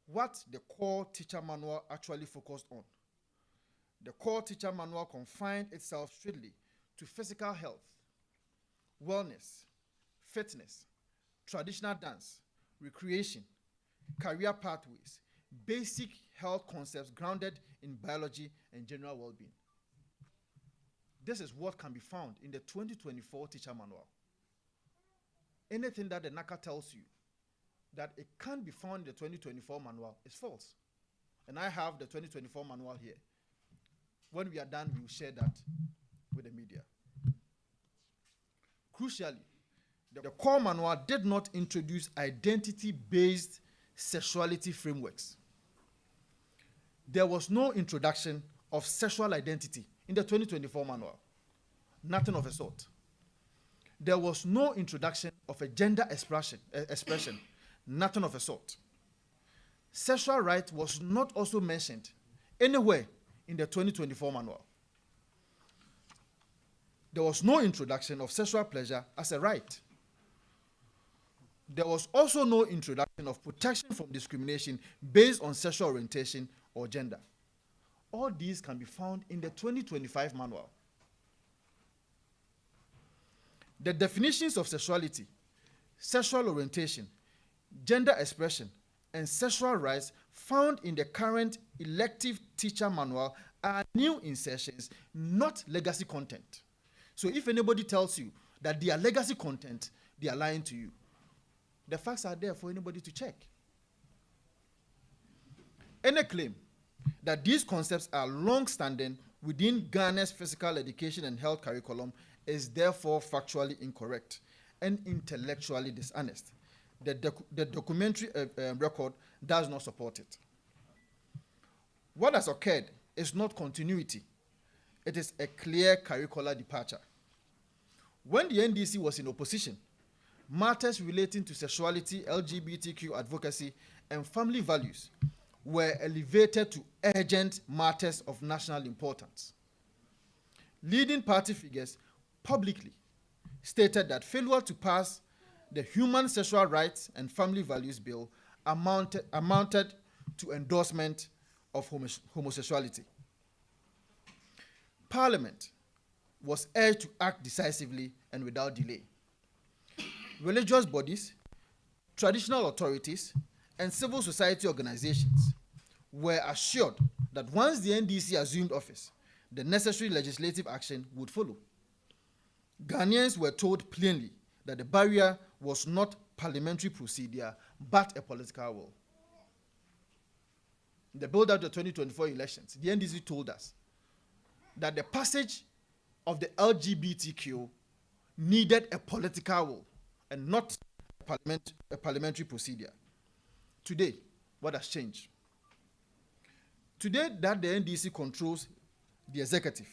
what the core teacher manual actually focused on. The core teacher manual confined itself strictly to physical health, wellness, fitness, traditional dance, recreation, career pathways, basic health concepts grounded in biology and general well-being. This is what can be found in the 2024 teacher manual. Anything that the NACA tells you that it can't be found in the 2024 manual is false. And I have the 2024 manual here. When we are done, we will share that with the media. Crucially, the core manual did not introduce identity-based sexuality frameworks. There was no introduction of sexual identity in the 2024 manual. Nothing of the sort. There was no introduction of a gender expression. Nothing of the sort. Sexual right was not also mentioned anywhere in the 2024 manual. There was no introduction of sexual pleasure as a right. There was also no introduction of protection from discrimination based on sexual orientation or gender. All these can be found in the 2025 manual. The definitions of sexuality, sexual orientation, gender expression, and sexual rights found in the current elective teacher manual are new insertions, not legacy content. So if anybody tells you that they are legacy content, they are lying to you. The facts are there for anybody to check. Any claim that these concepts are long-standing within Ghana's physical education and health curriculum is therefore factually incorrect and intellectually dishonest. The documentary record does not support it. What has occurred is not continuity. It is a clear curricular departure. When the NDC was in opposition, matters relating to sexuality, LGBTQ advocacy, and family values were elevated to urgent matters of national importance. Leading party figures publicly stated that failure to pass the Human Sexual Rights and Family Values Bill amounted to endorsement of homosexuality. Parliament was urged to act decisively and without delay. Religious bodies, traditional authorities, and civil society organizations were assured that once the NDC assumed office, the necessary legislative action would follow. Ghanaians were told plainly that the barrier was not parliamentary procedure, but a political will. In the build-up to the 2024 elections, the NDC told us that the passage of the LGBTQ needed a political will and not a parliamentary procedure. Today, what has changed? Today that the NDC controls the executive,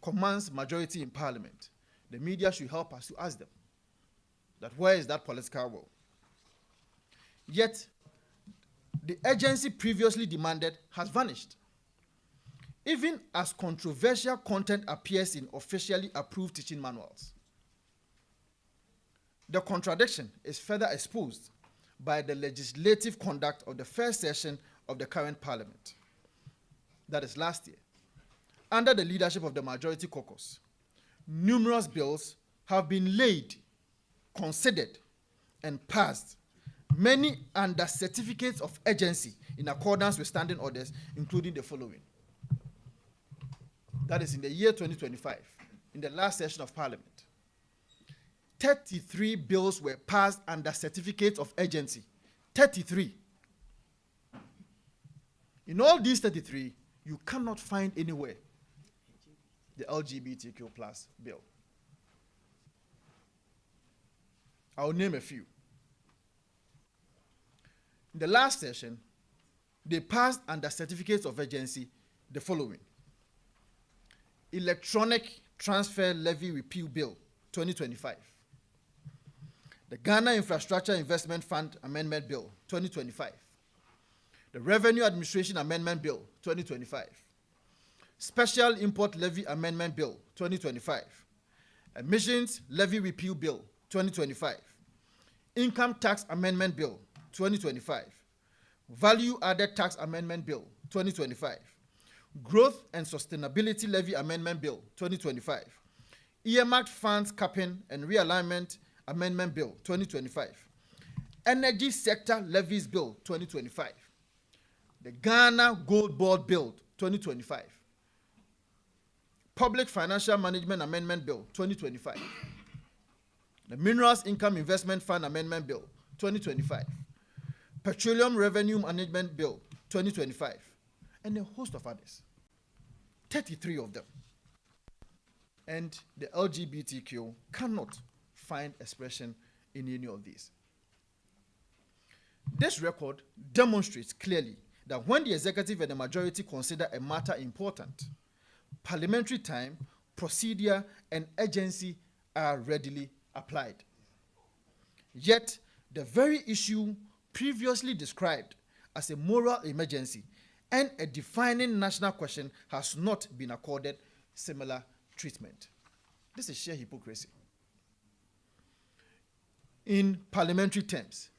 commands majority in parliament, the media should help us to ask them that where is that political will? Yet, the urgency previously demanded has vanished. Even as controversial content appears in officially approved teaching manuals. The contradiction is further exposed by the legislative conduct of the first session of the current parliament. That is last year. Under the leadership of the majority caucus, numerous bills have been laid, considered, and passed, many under certificates of urgency in accordance with standing orders, including the following. That is in the year 2025, in the last session of Parliament. 33 bills were passed under certificates of urgency. 33. In all these 33, you cannot find anywhere the LGBTQ plus bill. I'll name a few. In the last session, they passed under certificates of urgency the following. Electronic Transfer Levy Repeal Bill, 2025. The Ghana Infrastructure Investment Fund Amendment Bill, 2025. The Revenue Administration Amendment Bill, 2025. Special Import Levy Amendment Bill, 2025. Emissions Levy Repeal Bill, 2025. Income Tax Amendment Bill, 2025. Value Added Tax Amendment Bill 2025, Growth and Sustainability Levy Amendment Bill 2025, Earmarked Funds Capping and Realignment Amendment Bill 2025, Energy Sector Levies Bill 2025, the Ghana Gold Board Bill 2025, Public Financial Management Amendment Bill 2025, the Minerals Income Investment Fund Amendment Bill 2025, Petroleum Revenue Management Bill 2025, and a host of others. 33 of them. And the LGBTQ cannot find expression in any of these. This record demonstrates clearly that when the executive and the majority consider a matter important, parliamentary time, procedure, and urgency are readily applied. Yet, the very issue previously described as a moral emergency and a defining national question has not been accorded similar treatment. This is sheer hypocrisy. In parliamentary terms,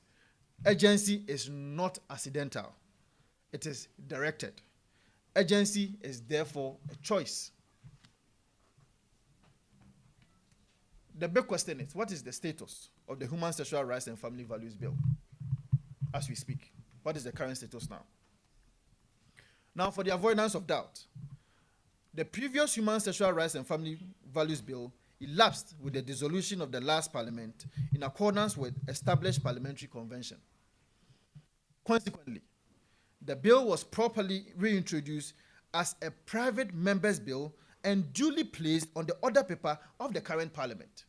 urgency is not accidental. It is directed. Urgency is therefore a choice. The big question is, what is the status of the Human Sexual Rights and Family Values Bill as we speak? What is the current status now? Now, for the avoidance of doubt, the previous Human Sexual Rights and Family Values Bill elapsed with the dissolution of the last parliament in accordance with established parliamentary convention. Consequently, the bill was properly reintroduced as a private member's bill and duly placed on the order paper of the current parliament.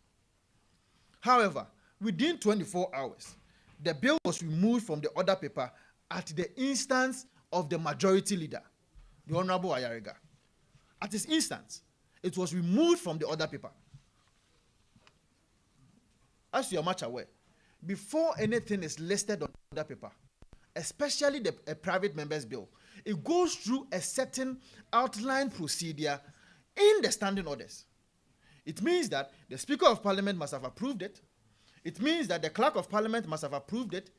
However, within 24 hours, the bill was removed from the order paper at the instance of the majority leader, the Honorable Ayariga. At his instance, it was removed from the order paper. As you are much aware, before anything is listed on the order paper, especially a private member's bill, it goes through a certain outline procedure in the standing orders. It means that the Speaker of Parliament must have approved it. It means that the Clerk of Parliament must have approved it.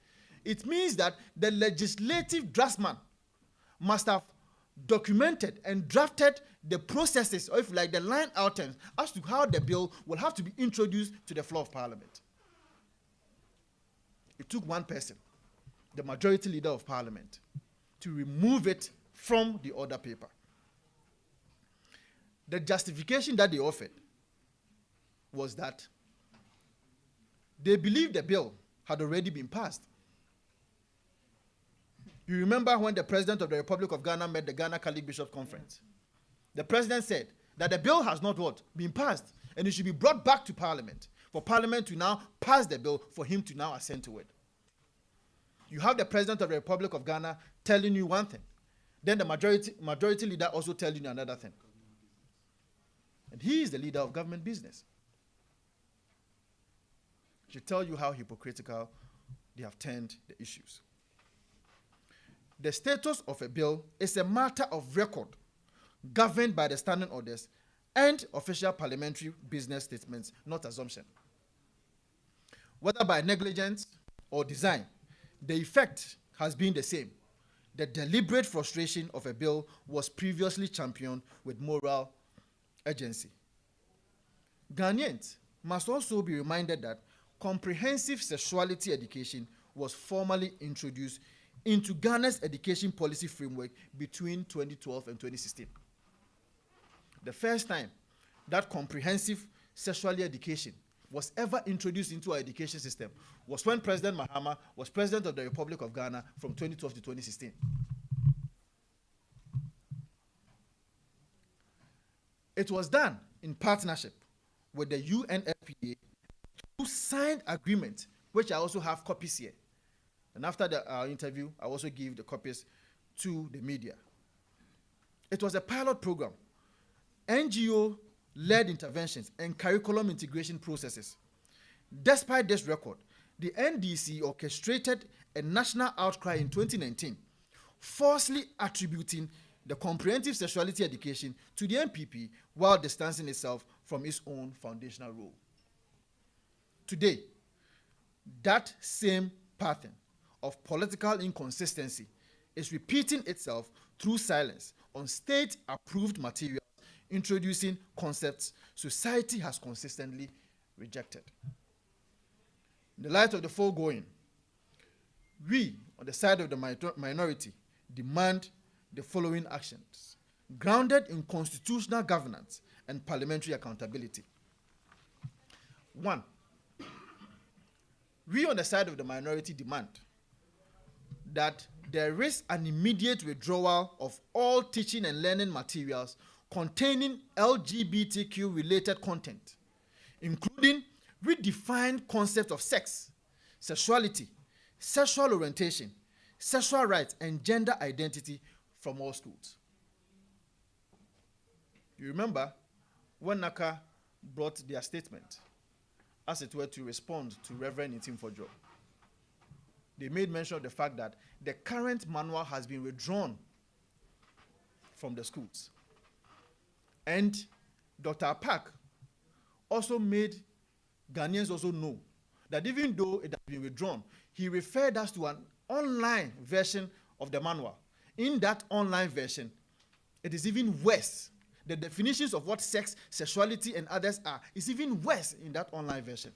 It means that the legislative draftsman must have documented and drafted the processes, or if you like, the line items as to how the bill will have to be introduced to the floor of Parliament. It took one person, the majority leader of Parliament, to remove it from the order paper. The justification that they offered was that they believed the bill had already been passed. You remember when the President of the Republic of Ghana met the Ghana Catholic Bishop Conference? The President said that the bill has not what? Been passed, and it should be brought back to Parliament, for Parliament to now pass the bill, for him to now assent to it. You have the President of the Republic of Ghana telling you one thing, then the majority leader also telling you another thing. And he is the leader of government business. It should tell you how hypocritical they have turned the issues. The status of a bill is a matter of record governed by the standing orders and official parliamentary business statements, not assumption. Whether by negligence or design, the effect has been the same. The deliberate frustration of a bill was previously championed with moral urgency. Ghanaians must also be reminded that comprehensive sexuality education was formally introduced into Ghana's education policy framework between 2012 and 2016. The first time that comprehensive sexuality education was ever introduced into our education system was when President Mahama was President of the Republic of Ghana from 2012 to 2016. It was done in partnership with the UNFPA, who signed agreement, which I also have copies here. And after our interview, I also give the copies to the media. It was a pilot program, NGO-led interventions, and curriculum integration processes. Despite this record, the NDC orchestrated a national outcry in 2019, falsely attributing the comprehensive sexuality education to the NPP while distancing itself from its own foundational role. Today, that same pattern of political inconsistency is repeating itself through silence on state-approved materials introducing concepts society has consistently rejected. In the light of the foregoing, we, on the side of the minority, demand the following actions, grounded in constitutional governance and parliamentary accountability. 1. We, on the side of the minority, demand that there is an immediate withdrawal of all teaching and learning materials containing LGBTQ-related content, including redefined concepts of sex, sexuality, sexual orientation, sexual rights, and gender identity from all schools. You remember when NACA brought their statement, as it were, to respond to Reverend Itimfojo. They made mention of the fact that the current manual has been withdrawn from the schools. And Dr. Apak also made Ghanaians also know that even though it has been withdrawn, he referred us to an online version of the manual. In that online version, it is even worse. The definitions of what sex, sexuality, and others are is even worse in that online version.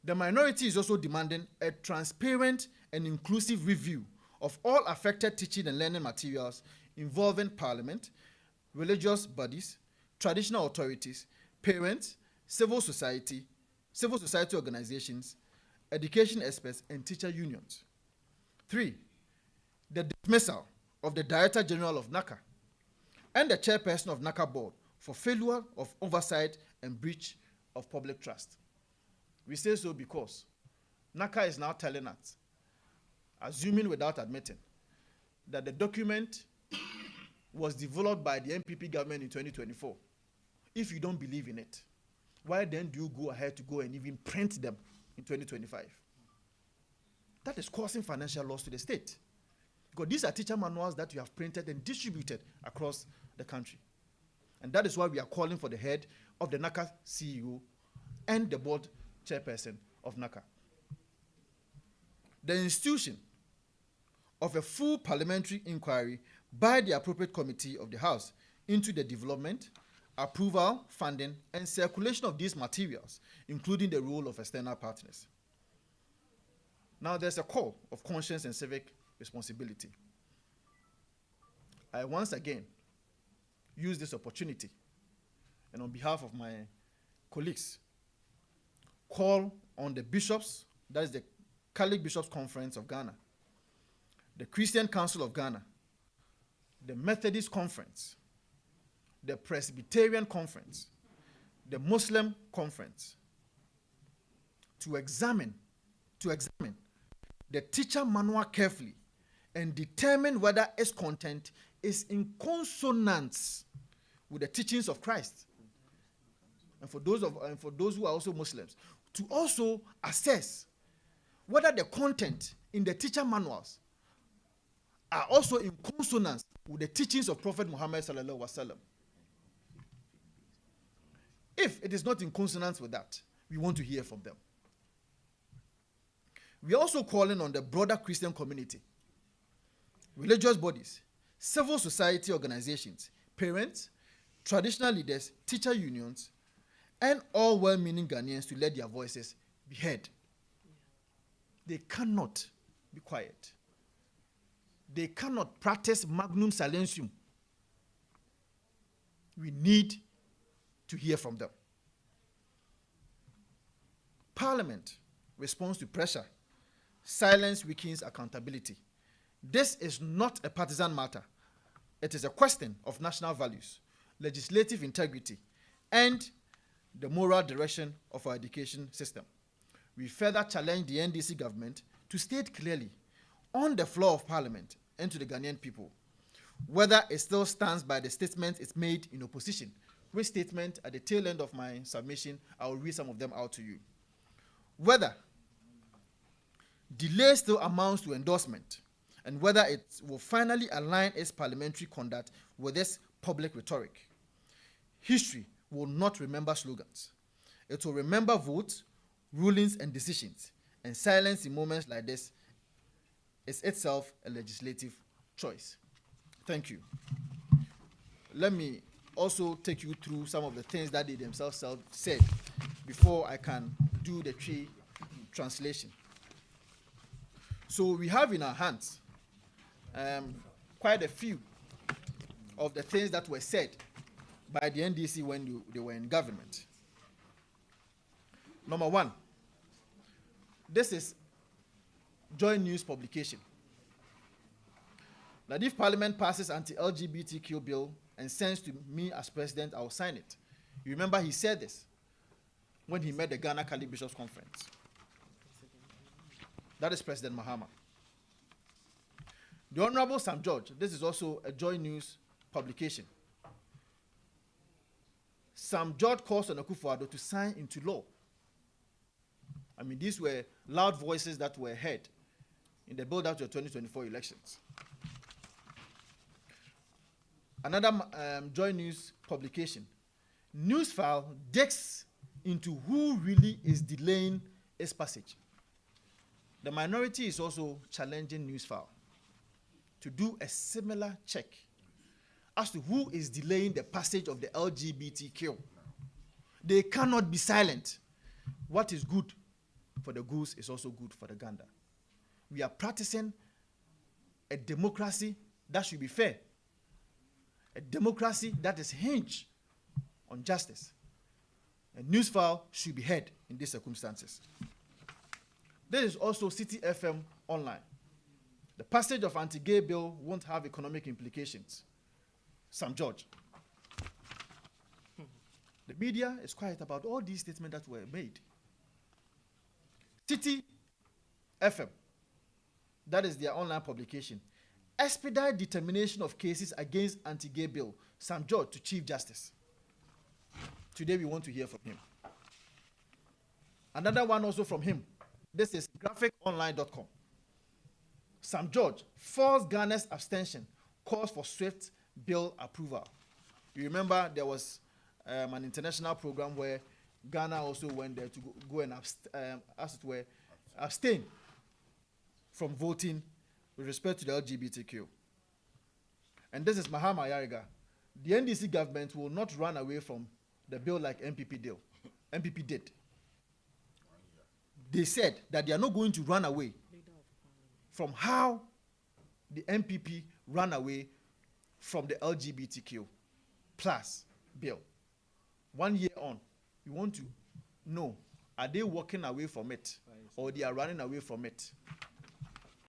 The minority is also demanding a transparent and inclusive review of all affected teaching and learning materials involving Parliament, religious bodies, traditional authorities, parents, civil society organizations, education experts, and teacher unions. 3. The dismissal of the Director General of NACA and the chairperson of NACA board for failure of oversight and breach of public trust. We say so because NACA is now telling us, assuming without admitting, that the document was developed by the MPP government in 2024. If you don't believe in it, why then do you go ahead to go and even print them in 2025? That is causing financial loss to the state. Because these are teacher manuals that you have printed and distributed across the country. And that is why we are calling for the head of the NACA CEO and the board chairperson of NACA. The institution of a full parliamentary inquiry by the appropriate committee of the House into the development, approval, funding, and circulation of these materials, including the role of external partners. Now, there's a call of conscience and civic responsibility. I once again use this opportunity, and on behalf of my colleagues, call on the bishops, that is the Catholic Bishops' Conference of Ghana, the Christian Council of Ghana, the Methodist Conference, the Presbyterian Conference, the Muslim Conference, to examine the teacher manual carefully and determine whether its content is in consonance with the teachings of Christ. And for those who are also Muslims, to also assess whether the content in the teacher manuals are also in consonance with the teachings of Prophet Muhammad sallallahu alaihi wasallam. If it is not in consonance with that, we want to hear from them. We are also calling on the broader Christian community, religious bodies, civil society organizations, parents, traditional leaders, teacher unions, and all well-meaning Ghanaians to let their voices be heard. They cannot be quiet. They cannot practice magnum silencium. We need to hear from them. Parliament responds to pressure. Silence weakens accountability. This is not a partisan matter. It is a question of national values, legislative integrity, and the moral direction of our education system. We further challenge the NDC government to state clearly on the floor of Parliament and to the Ghanaian people whether it still stands by the statements it made in opposition. Which statement at the tail end of my submission, I will read some of them out to you. Whether delay still amounts to endorsement, and whether it will finally align its parliamentary conduct with its public rhetoric. History will not remember slogans. It will remember votes, rulings, and decisions, And silence in moments like this is itself a legislative choice. Thank you. Let me also take you through some of the things that they themselves said before I can do the tree translation. So we have in our hands quite a few of the things that were said by the NDC when they were in government. Number one, this is Joy News publication. That if Parliament passes anti-LGBTQ bill and sends to me as president, I will sign it. You remember he said this when he met the Ghana Catholic Bishops Conference. That is President Mahama. The Honorable Sam George, this is also a Joy News publication. Sam George calls on Akufo-Addo to sign into law. I mean, these were loud voices that were heard in the build-up to the 2024 elections. Another Joy News publication. Newsfile digs into who really is delaying its passage. The minority is also challenging Newsfile to do a similar check as to who is delaying the passage of the LGBTQ. They cannot be silent. What is good for the goose is also good for the gander. We are practicing a democracy that should be fair, a democracy that is hinged on justice. A Newsfile should be heard in these circumstances. There is also City FM Online. The passage of anti-gay bill won't have economic implications. Sam George. The media is quiet about all these statements that were made. City FM, that is their online publication. Expedite determination of cases against anti-gay bill. Sam George to Chief Justice. Today we want to hear from him. Another one also from him. This is graphiconline.com. Sam George, false Ghana's abstention, calls for swift bill approval. You remember there was an international program where Ghana also went there to go and as it were, abstain from voting with respect to the LGBTQ. And this is Mahama Yariga. The NDC government will not run away from the bill like MPP did. They said that they are not going to run away from how the MPP ran away from the LGBTQ plus bill. 1 year on, we want to know, are they walking away from it or they are running away from it?